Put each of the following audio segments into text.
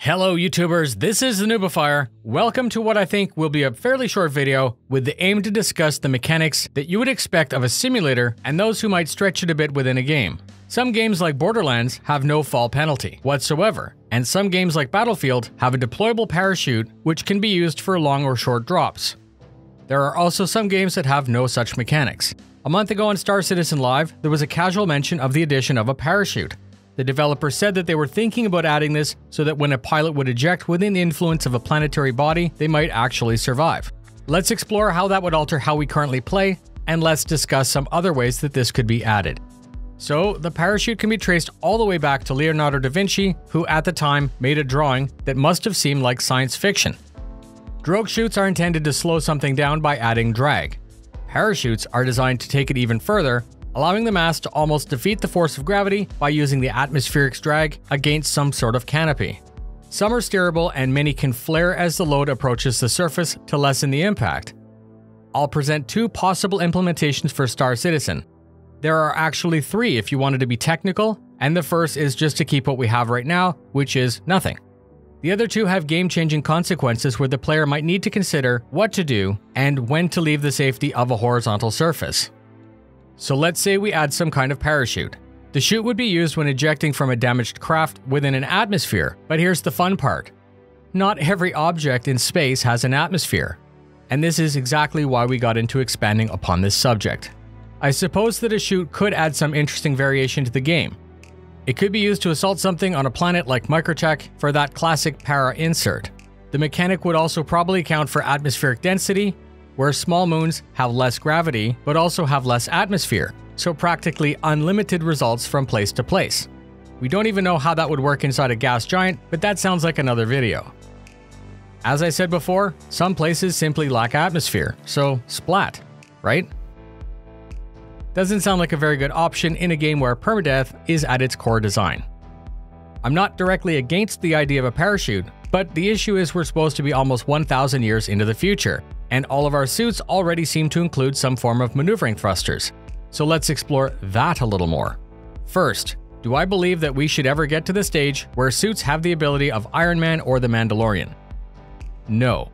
Hello YouTubers, this is the Noobifier. Welcome to what I think will be a fairly short video with the aim to discuss the mechanics that you would expect of a simulator and those who might stretch it a bit within a game. Some games like Borderlands have no fall penalty whatsoever, and some games like Battlefield have a deployable parachute which can be used for long or short drops. There are also some games that have no such mechanics. A month ago on Star Citizen Live, there was a casual mention of the addition of a parachute. The developers said that they were thinking about adding this so that when a pilot would eject within the influence of a planetary body, they might actually survive. Let's explore how that would alter how we currently play, and let's discuss some other ways that this could be added. So, the parachute can be traced all the way back to Leonardo da Vinci, who at the time made a drawing that must have seemed like science fiction. Drogue chutes are intended to slow something down by adding drag. Parachutes are designed to take it even further, allowing the mass to almost defeat the force of gravity by using the atmospheric drag against some sort of canopy. Some are steerable and many can flare as the load approaches the surface to lessen the impact. I'll present two possible implementations for Star Citizen. There are actually three if you wanted to be technical, and the first is just to keep what we have right now, which is nothing. The other two have game-changing consequences where the player might need to consider what to do and when to leave the safety of a horizontal surface. So let's say we add some kind of parachute. The chute would be used when ejecting from a damaged craft within an atmosphere, but here's the fun part. Not every object in space has an atmosphere, and this is exactly why we got into expanding upon this subject. I suppose that a chute could add some interesting variation to the game. It could be used to assault something on a planet like Microtech for that classic para insert. The mechanic would also probably account for atmospheric density, where small moons have less gravity but also have less atmosphere, so practically unlimited results from place to place. We don't even know how that would work inside a gas giant, but that sounds like another video. As I said before, some places simply lack atmosphere, so splat, right? Doesn't sound like a very good option in a game where permadeath is at its core design. I'm not directly against the idea of a parachute, but the issue is we're supposed to be almost 1,000 years into the future, and all of our suits already seem to include some form of maneuvering thrusters. So let's explore that a little more. First, do I believe that we should ever get to the stage where suits have the ability of Iron Man or the Mandalorian? No.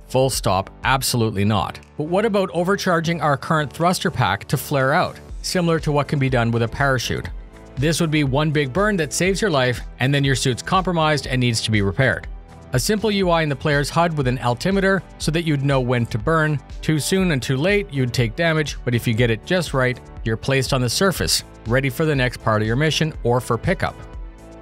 Full stop, absolutely not. But what about overcharging our current thruster pack to flare out, similar to what can be done with a parachute? This would be one big burn that saves your life, and then your suit's compromised and needs to be repaired. A simple UI in the player's HUD with an altimeter so that you'd know when to burn. Too soon and too late, you'd take damage, but if you get it just right, you're placed on the surface, ready for the next part of your mission or for pickup.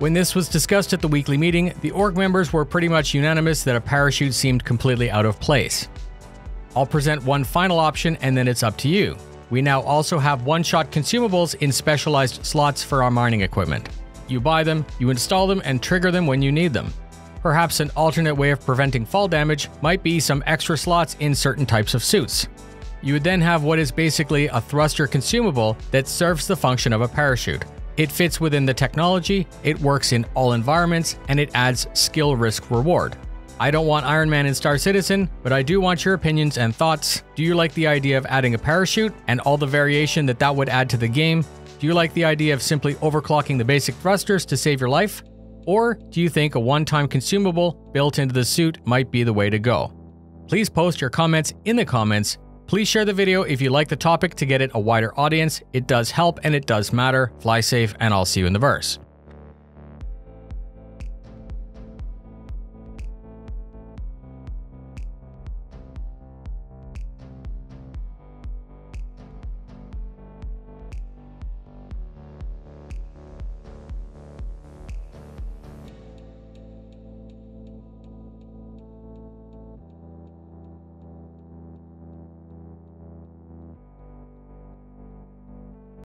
When this was discussed at the weekly meeting, the org members were pretty much unanimous that a parachute seemed completely out of place. I'll present one final option and then it's up to you. We now also have one-shot consumables in specialized slots for our mining equipment. You buy them, you install them, and trigger them when you need them. Perhaps an alternate way of preventing fall damage might be some extra slots in certain types of suits. You would then have what is basically a thruster consumable that serves the function of a parachute. It fits within the technology, it works in all environments, and it adds skill risk reward. I don't want Iron Man in Star Citizen, but I do want your opinions and thoughts. Do you like the idea of adding a parachute and all the variation that that would add to the game? Do you like the idea of simply overclocking the basic thrusters to save your life? Or do you think a one-time consumable built into the suit might be the way to go? Please post your comments in the comments. Please share the video if you like the topic to get it a wider audience. It does help and it does matter. Fly safe, and I'll see you in the verse.